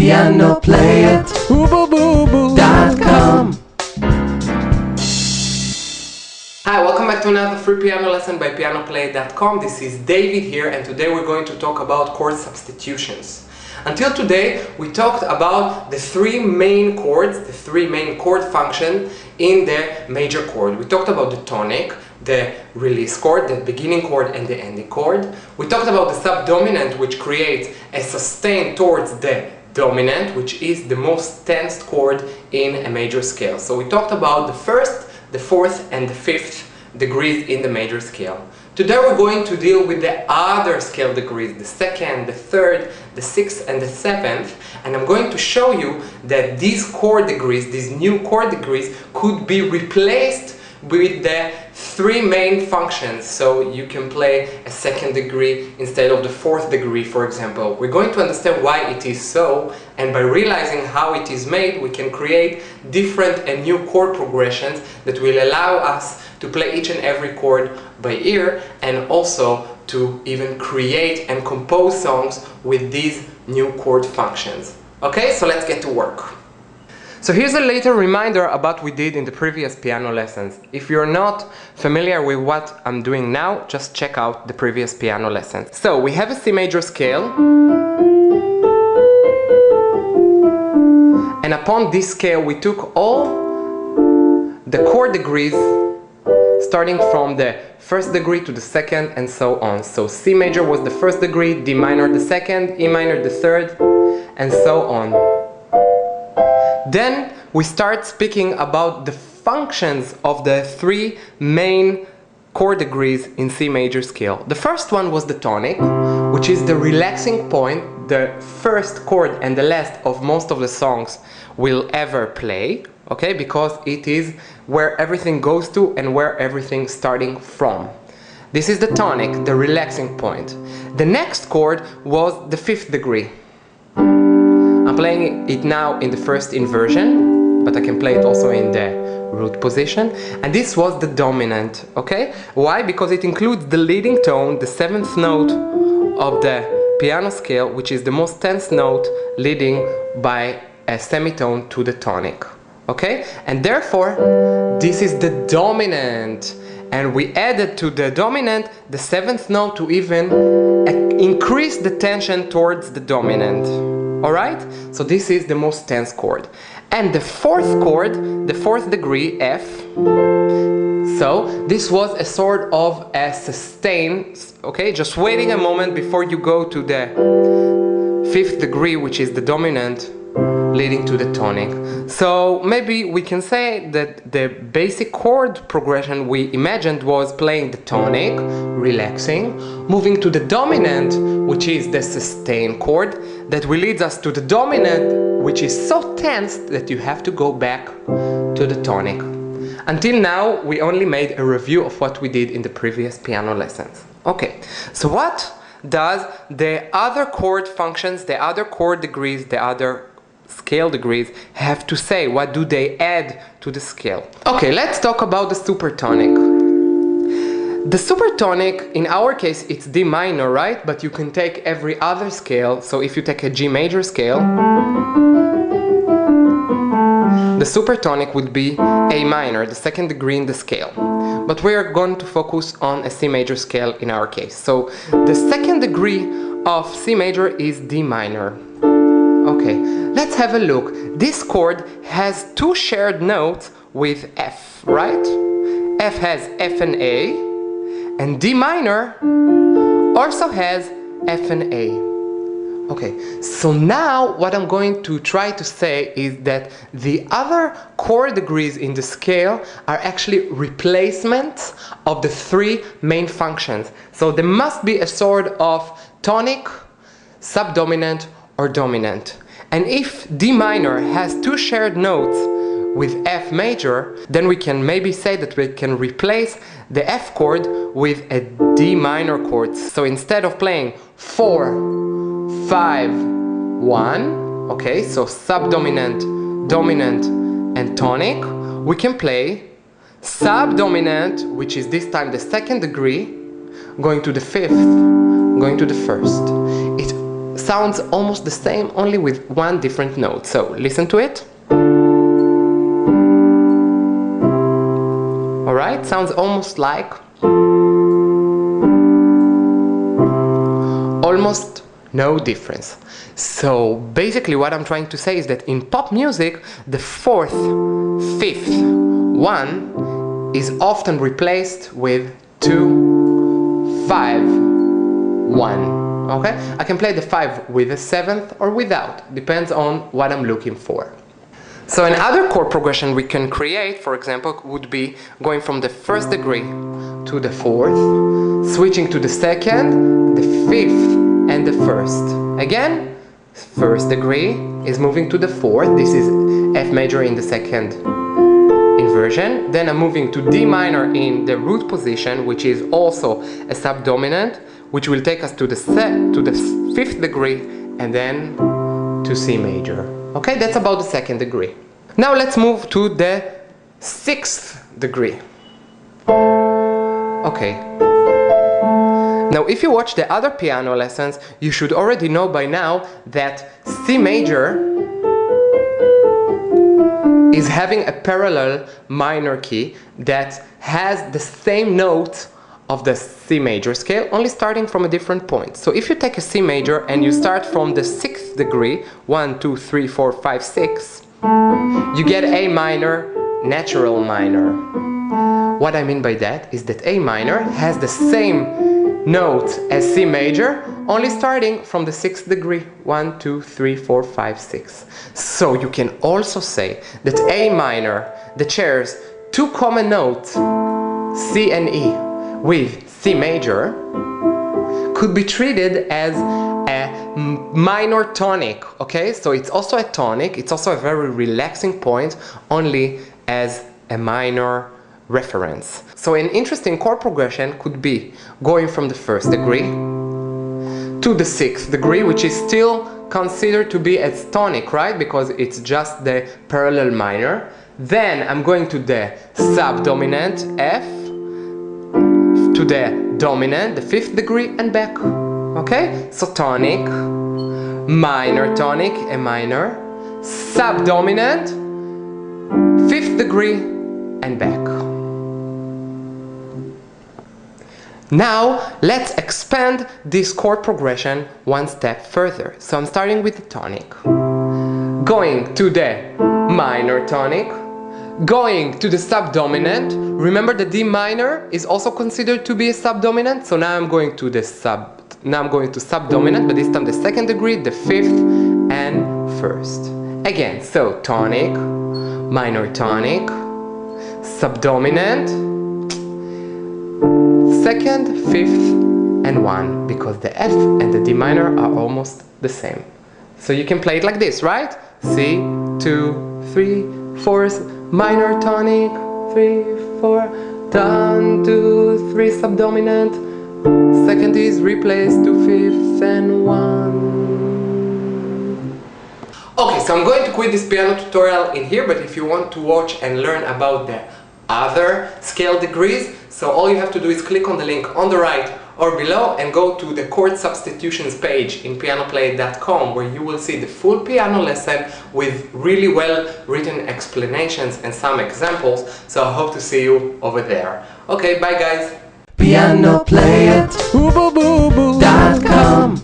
Piano-Play-It.com. Hi, welcome back to another free piano lesson by Piano-Play-It.com. This is David here, and today we're going to talk about chord substitutions. Until today, we talked about the three main chords, the three main chord functions in the major chord. We talked about the tonic, the release chord, the beginning chord and the ending chord. We talked about the subdominant, which creates a sustain towards the dominant, which is the most tensed chord in a major scale. So we talked about the first, the fourth and the fifth degrees in the major scale. Today we're going to deal with the other scale degrees, the second, the third, the sixth and the seventh, and I'm going to show you that these chord degrees, these new chord degrees, could be replaced with the three main functions, so you can play a second degree instead of the fourth degree, for example. We're going to understand why it is so, and by realizing how it is made, we can create different and new chord progressions that will allow us to play each and every chord by ear, and also to even create and compose songs with these new chord functions. Okay, so let's get to work. So here's a little reminder about what we did in the previous piano lessons. If you're not familiar with what I'm doing now, just check out the previous piano lessons. So we have a C major scale, and upon this scale we took all the chord degrees starting from the first degree to the second and so on. So C major was the first degree, D minor the second, E minor the third, and so on. Then we start speaking about the functions of the three main chord degrees in C major scale. The first one was the tonic, which is the relaxing point, the first chord and the last of most of the songs will ever play, okay, because it is where everything goes to and where everything starting from. This is the tonic, the relaxing point. The next chord was the fifth degree. I'm playing it now in the first inversion, but I can play it also in the root position. And this was the dominant, okay? Why? Because it includes the leading tone, the seventh note of the piano scale, which is the most tense note leading by a semitone to the tonic, okay? And therefore, this is the dominant. And we added to the dominant the seventh note to even increase the tension towards the dominant. Alright? So this is the most tense chord. And the fourth chord, the fourth degree, F, so this was a sort of a sustain, okay? Just waiting a moment before you go to the fifth degree, which is the dominant, leading to the tonic. So maybe we can say that the basic chord progression we imagined was playing the tonic, relaxing, moving to the dominant, which is the sustain chord, that will lead us to the dominant, which is so tense that you have to go back to the tonic. Until now, we only made a review of what we did in the previous piano lessons. Okay, so what does the other chord functions, the other chord degrees, the other scale degrees have to say? What do they add to the scale? Okay, let's talk about the supertonic. The supertonic, in our case, it's D minor, right? But you can take every other scale. So if you take a G major scale, the supertonic would be A minor, the second degree in the scale. But we are going to focus on a C major scale in our case. So the second degree of C major is D minor. Okay, let's have a look. This chord has two shared notes with F, right? F has F and A, and D minor also has F and A. Okay, so now what I'm going to try to say is that the other chord degrees in the scale are actually replacements of the three main functions. So there must be a sort of tonic, subdominant, or dominant. And if D minor has two shared notes with F major, then we can maybe say that we can replace the F chord with a D minor chord. So instead of playing 4, 5, 1, okay, so subdominant, dominant, and tonic, we can play subdominant, which is this time the second degree, going to the fifth, going to the first. It sounds almost the same, only with one different note. So listen to it. Alright, sounds almost like, almost no difference. So basically what I'm trying to say is that in pop music, the fourth, fifth one is often replaced with 2, 5, 1. Okay? I can play the 5 with a 7th or without, depends on what I'm looking for. So another chord progression we can create, for example, would be going from the first degree to the fourth, switching to the second, the fifth, and the first. Again, first degree is moving to the fourth. This is F major in the second inversion. Then I'm moving to D minor in the root position, which is also a subdominant, which will take us to the fifth degree, and then to C major. Okay, that's about the second degree. Now let's move to the sixth degree. Okay. Now if you watch the other piano lessons, you should already know by now that C major is having a parallel minor key that has the same note of the C major scale, only starting from a different point. So if you take a C major and you start from the sixth degree, 1, 2, 3, 4, 5, 6, you get A minor, natural minor. What I mean by that is that A minor has the same note as C major, only starting from the sixth degree, 1, 2, 3, 4, 5, 6. So you can also say that A minor that shares two common notes, C and E, with C major, could be treated as a minor tonic, okay? So it's also a tonic, it's also a very relaxing point, only as a minor reference. So an interesting chord progression could be going from the first degree to the sixth degree, which is still considered to be as tonic, right? Because it's just the parallel minor. Then I'm going to the subdominant F, to the dominant, the fifth degree, and back. Okay? So tonic, minor tonic, A minor, subdominant, fifth degree, and back. Now let's expand this chord progression one step further. So I'm starting with the tonic, going to the minor tonic, going to the subdominant. Remember the D minor is also considered to be a subdominant, so now I'm going to subdominant, but this time the second degree, the fifth and first. Again, so tonic, minor tonic, subdominant, second, fifth and 1, because the F and the D minor are almost the same. So you can play it like this, right? C, 2, 3, 4, minor tonic, 3, 4, down, 2, 3, subdominant, second is replaced to fifth and 1. Okay, so I'm going to quit this piano tutorial in here, but if you want to watch and learn about the other scale degrees, so all you have to do is click on the link on the right or below and go to the Chord Substitutions page in Piano-Play-It.com, where you will see the full piano lesson with really well written explanations and some examples. So I hope to see you over there. Okay, bye guys! Piano-Play-It.com